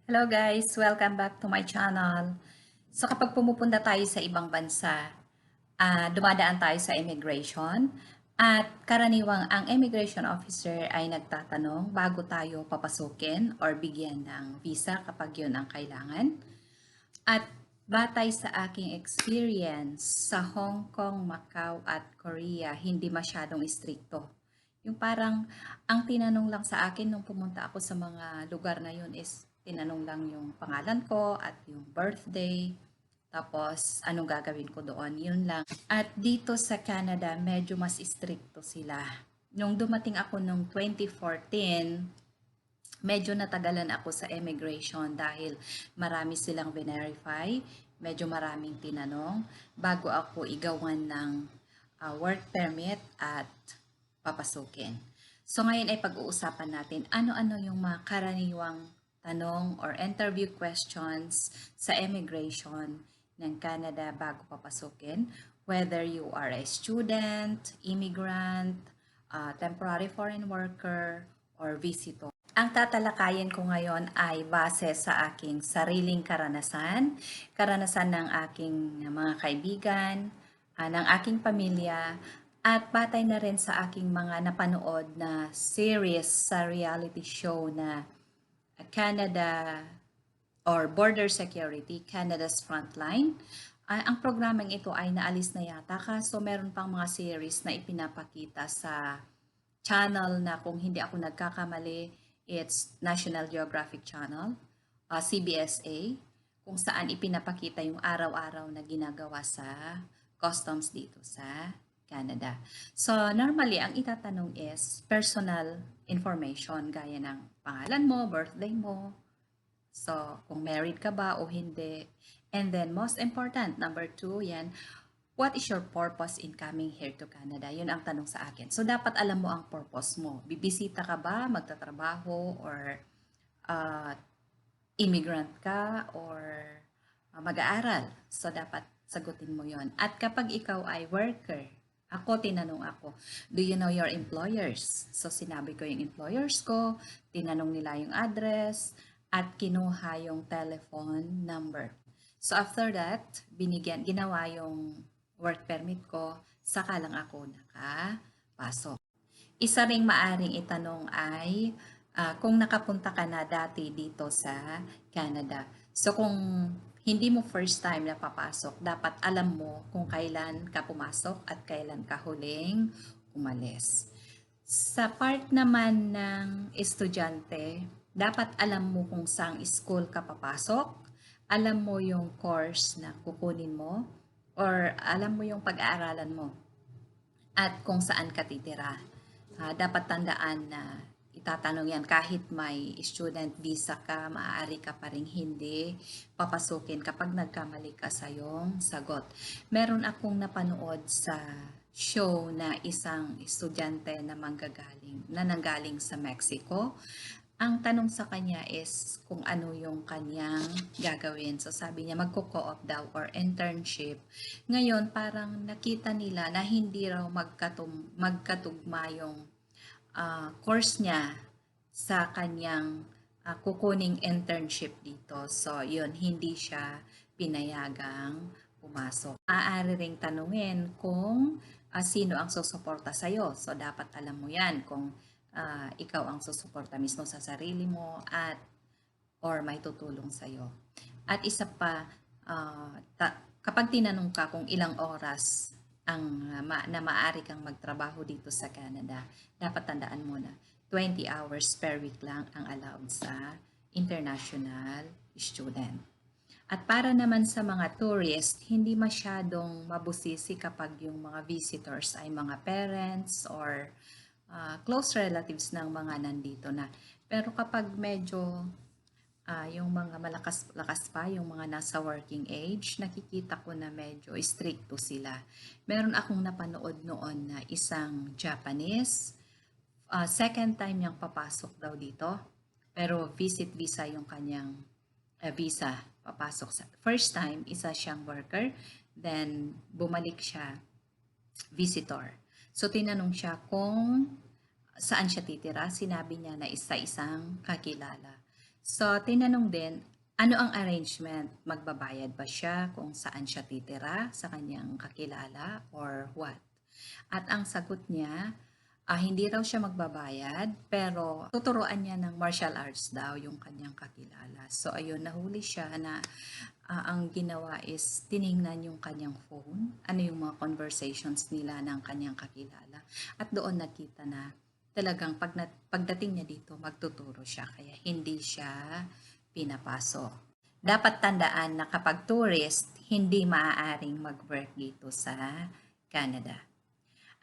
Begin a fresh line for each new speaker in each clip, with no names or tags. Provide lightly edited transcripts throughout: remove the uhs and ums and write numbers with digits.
Hello guys! Welcome back to my channel. So kapag pumupunta tayo sa ibang bansa, dumadaan tayo sa immigration at karaniwang ang immigration officer ay nagtatanong bago tayo papasukin or bigyan ng visa kapag yun ang kailangan. At batay sa aking experience sa Hong Kong, Macau at Korea, hindi masyadong istrikto. Yung parang ang tinanong lang sa akin nung pumunta ako sa mga lugar na yun is tinanong lang yung pangalan ko at yung birthday. Tapos anong gagawin ko doon, yun lang. At dito sa Canada, medyo mas istrikto sila. Nung dumating ako nung 2014, medyo natagalan ako sa immigration dahil marami silang verify, medyo maraming tinanong bago ako igawan ng work permit at papasukin. So ngayon ay pag-uusapan natin ano-ano yung mga karaniwang tanong or interview questions sa immigration ng Canada bago papasukin, whether you are a student, immigrant, temporary foreign worker, or visitor. Ang tatalakayin ko ngayon ay base sa aking sariling karanasan ng aking mga kaibigan, ng aking pamilya, at batay na rin sa aking mga napanood na series sa reality show na Canada or Border Security, Canada's Frontline. Ang programang ito ay naalis na yata kaso meron pang mga series na ipinapakita sa channel na kung hindi ako nagkakamali, it's National Geographic Channel, CBSA, kung saan ipinapakita yung araw-araw na ginagawa sa customs dito sa Canada. So, normally, ang itatanong is personal information gaya ng pangalan mo, birthday mo, so kung married ka ba o hindi. And then, most important, number 2, yan, what is your purpose in coming here to Canada? Yun ang tanong sa akin. So, dapat alam mo ang purpose mo. Bibisita ka ba, magtatrabaho, or uh, immigrant ka, or mag-aaral. So, dapat sagutin mo yon. At kapag ikaw ay worker, tinanong ako, do you know your employers? So, sinabi ko yung employers ko, tinanong nila yung address, at kinuha yung telephone number. So, after that, ginawa yung work permit ko, saka lang ako nakapasok. Isa ring maaring itanong ay kung nakapunta ka na dati dito sa Canada. So kung hindi mo first time na papasok, dapat alam mo kung kailan ka pumasok at kailan ka huling umalis. Sa part naman ng estudyante, dapat alam mo kung saang school ka papasok, alam mo yung course na kukunin mo, or alam mo yung pag-aaralan mo at kung saan ka titira. Dapat tandaan na itatanong yan kahit may student visa ka, maaari ka pa rin hindi papasukin kapag nagkamali ka sa iyong sagot. Meron akong napanood sa show na isang estudyante na nanggaling sa Mexico. Ang tanong sa kanya is kung ano yung kanyang gagawin. So sabi niya magko-co-op daw or internship. Ngayon parang nakita nila na hindi raw magkatugma yung course niya sa kanyang kukuning internship dito. So yun, hindi siya pinayagang pumasok. Maaari ring tanungin kung sino ang susuporta sa'yo. So dapat alam mo yan kung ikaw ang susuporta mismo sa sarili mo at or may tutulong sa'yo. At isa pa, kapag tinanong ka kung ilang oras na maaari kang magtrabaho dito sa Canada, dapat tandaan mo na 20 hours per week lang ang allowed sa international student. At para naman sa mga tourist, hindi masyadong mabusisi kapag yung mga visitors ay mga parents or close relatives ng mga nandito na. Pero kapag medyo yung mga malakas pa, yung mga nasa working age, nakikita ko na medyo stricto sila. Meron akong napanood noon na isang Japanese, second time niyang papasok daw dito, pero visit visa yung kanyang visa papasok. First time, isa siyang worker, then bumalik siya, visitor. So tinanong siya kung saan siya titira, sinabi niya na isa-isang kakilala. So, tinanong din, ano ang arrangement? Magbabayad ba siya kung saan siya titira sa kanyang kakilala or what? At ang sagot niya, hindi raw siya magbabayad, pero tuturuan niya ng martial arts daw yung kanyang kakilala. So, ayun, nahuli siya na ang ginawa is tiningnan yung kanyang phone, ano yung mga conversations nila ng kanyang kakilala. At doon nakita na talagang pagdating niya dito, magtuturo siya, kaya hindi siya pinapasok. Dapat tandaan na kapag tourist, hindi maaaring mag-work dito sa Canada.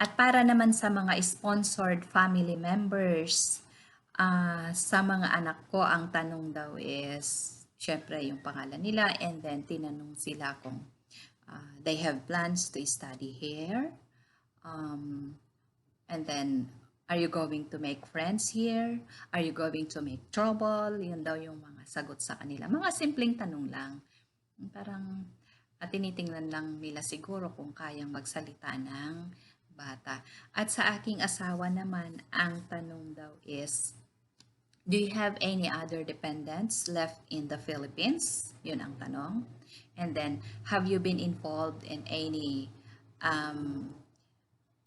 At para naman sa mga sponsored family members, sa mga anak ko, ang tanong daw is, syempre yung pangalan nila, and then tinanong sila kung they have plans to study here. And then, are you going to make friends here? Are you going to make trouble? Yun daw yung mga sagot sa kanila. Mga simpleng tanong lang. Parang tinitingnan lang nila siguro kung kayang magsalita ng bata. At sa aking asawa naman, ang tanong daw is, do you have any other dependents left in the Philippines? Yun ang tanong. And then, have you been involved in any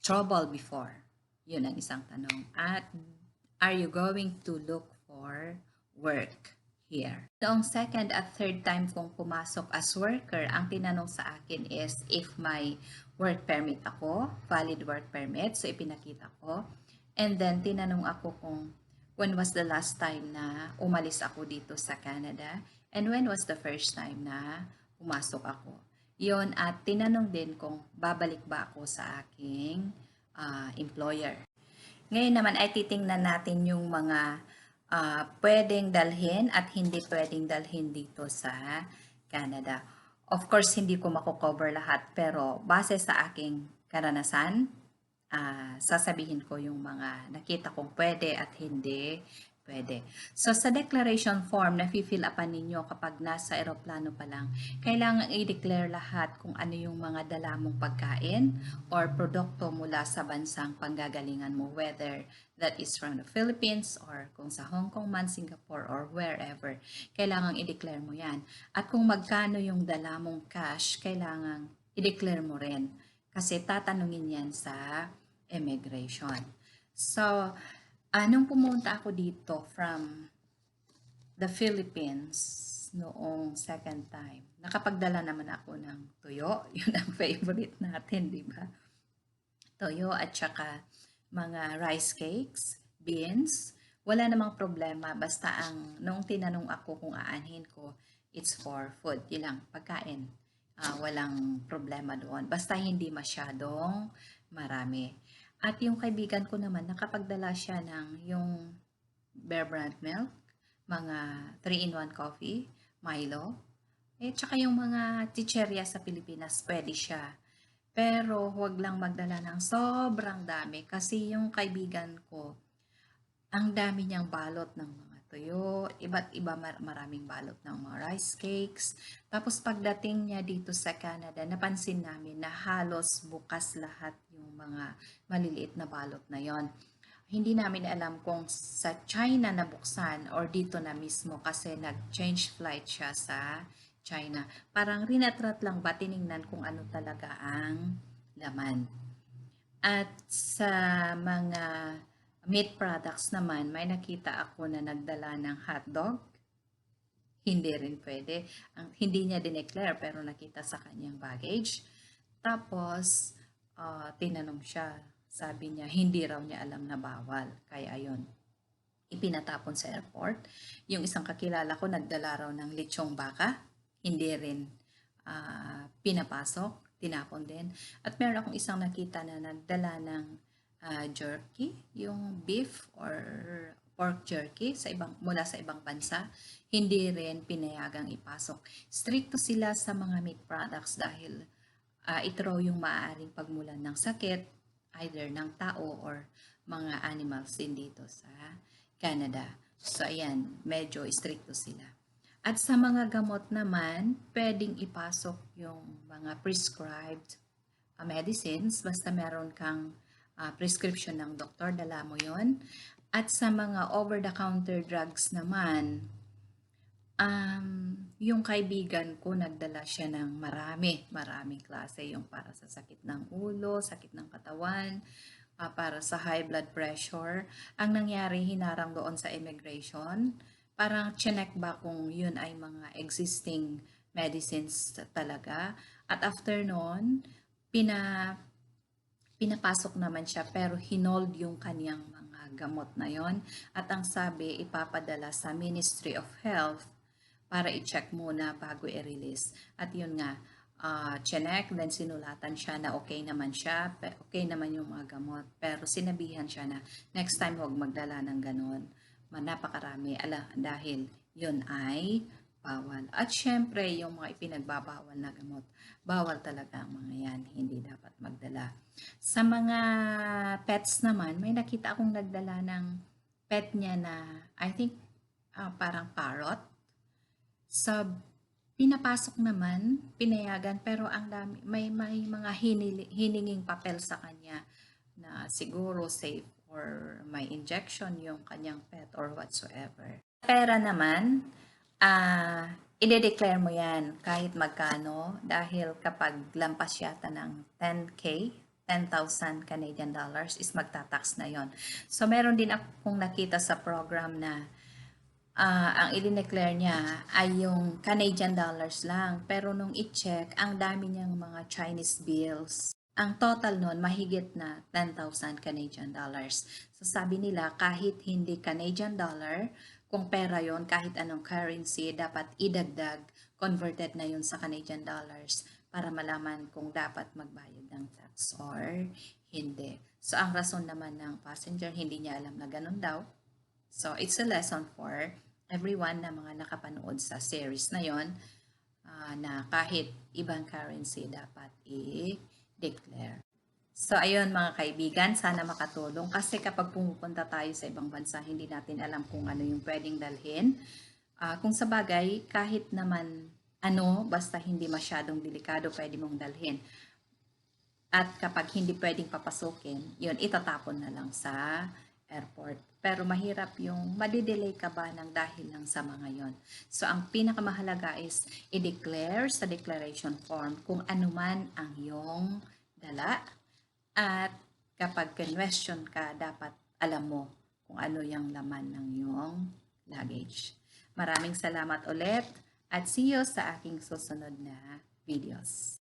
trouble before? Yun ang isang tanong. At are you going to look for work here? Noong second at third time kong pumasok as worker, ang tinanong sa akin is if may work permit ako, valid work permit. So, ipinakita ko. And then, tinanong ako kung when was the last time na umalis ako dito sa Canada and when was the first time na pumasok ako. Yon, at tinanong din kung babalik ba ako sa aking employer. Ngayon naman ay titingnan natin yung mga pwedeng dalhin at hindi pwedeng dalhin dito sa Canada. Of course, hindi ko mako-cover lahat, pero base sa aking karanasan, sasabihin ko yung mga nakita kong pwede at hindi pwede. So, sa declaration form na fill upan ninyo kapag nasa eroplano pa lang, kailangan i-declare lahat kung ano yung mga dala mong pagkain or produkto mula sa bansang panggagalingan mo, whether that is from the Philippines or kung sa Hong Kong man, Singapore, or wherever. Kailangan i-declare mo yan. At kung magkano yung dala mong cash, kailangan i-declare mo rin. Kasi tatanungin yan sa immigration. So, nung pumunta ako dito from the Philippines noong second time, nakapagdala naman ako ng tuyo. Yun ang favorite natin, di ba? Tuyo at saka mga rice cakes, beans. Wala namang problema. Basta noong tinanong ako kung aanhin ko, it's for food. Yun lang, pagkain. Walang problema doon. Basta hindi masyadong marami. At yung kaibigan ko naman, nakapagdala siya ng yung Bear Brand milk, mga 3-in-1 coffee, Milo, tsaka yung mga chicherya sa Pilipinas, pwede siya. Pero huwag lang magdala ng sobrang dami kasi yung kaibigan ko, ang dami niyang balot ng mga tuyo, iba't iba maraming balot ng mga rice cakes. Tapos pagdating niya dito sa Canada, napansin namin na halos bukas lahat yung mga maliliit na balot na yon. Hindi namin alam kung sa China nabuksan or dito na mismo kasi nag-change flight siya sa China. Parang rinatrat lang ba, tiningnan kung ano talaga ang laman. At sa mga meat products naman, may nakita ako na nagdala ng hotdog. Hindi rin pwede. Hindi niya dineclare pero nakita sa kanyang baggage. Tapos, tinanong siya. Sabi niya, hindi raw niya alam na bawal. Kaya ayun, ipinatapon sa airport. Yung isang kakilala ko, nagdala raw ng lechong baka. Hindi rin pinapasok. Tinapon din. At meron akong isang nakita na nagdala ng jerky, yung beef or pork jerky mula sa ibang bansa, hindi rin pinayagang ipasok. Stricto sila sa mga meat products dahil ito raw yung maaaring pagmulan ng sakit, either ng tao or mga animals din dito sa Canada. So, ayan, medyo stricto sila. At sa mga gamot naman, pwedeng ipasok yung mga prescribed medicines, basta meron kang prescription ng doktor, dala mo yon. At sa mga over-the-counter drugs naman, Yung kaibigan ko nagdala siya ng maraming klase, yung para sa sakit ng ulo, sakit ng katawan, para sa high blood pressure. Ang nangyari, hinarang doon sa immigration, parang chinek ba kung yun ay mga existing medicines talaga. At after noon, pina pinapasok naman siya pero hinold yung kaniyang mga gamot na yon at ang sabi ipapadala sa Ministry of Health para i-check muna bago i-release. At yun nga, chinek, then sinulatan siya na okay naman siya, okay naman yung mga gamot. Pero sinabihan siya na next time huwag magdala ng ganon. Napakarami, dahil yun ay bawal. At syempre, yung mga ipinagbabawal na gamot, bawal talaga ang mga yan, hindi dapat magdala. Sa mga pets naman, may nakita akong nagdala ng pet niya na, I think, parang parrot. Sa pinapasok naman, pinayagan, pero ang dami, may mga hininging papel sa kanya na siguro safe or may injection yung kanyang pet or whatsoever. Pera naman, i-declare mo yan kahit magkano dahil kapag lampas yata ng 10K, 10,000 Canadian dollars is magta-tax na yon. So meron din akong nakita sa program na ang i-declare niya ay yung Canadian dollars lang. Pero nung i-check, ang dami niyang mga Chinese bills. Ang total nun, mahigit na 10,000 Canadian dollars. So sabi nila, kahit hindi Canadian dollar, kung pera yon kahit anong currency, dapat idagdag, converted na yun sa Canadian dollars para malaman kung dapat magbayad ng tax or hindi. So ang rason naman ng passenger, hindi niya alam na ganun daw. So it's a lesson for everyone na mga nakapanood sa series na yon, na kahit ibang currency dapat i-declare. So ayun mga kaibigan, sana makatulong kasi kapag pumupunta tayo sa ibang bansa, hindi natin alam kung ano yung pwedeng dalhin. Kung sa bagay, kahit naman basta hindi masyadong delikado, pwede mong dalhin. At kapag hindi pwedeng papasukin, yun, itatapon na lang sa airport. Pero mahirap yung madidelay ka ba ng dahil lang sa mga yon. So, ang pinakamahalaga is i-declare sa declaration form kung ano man ang iyong dala. At kapag question ka, dapat alam mo kung ano yung laman ng iyong luggage. Maraming salamat ulit at see you sa aking susunod na videos.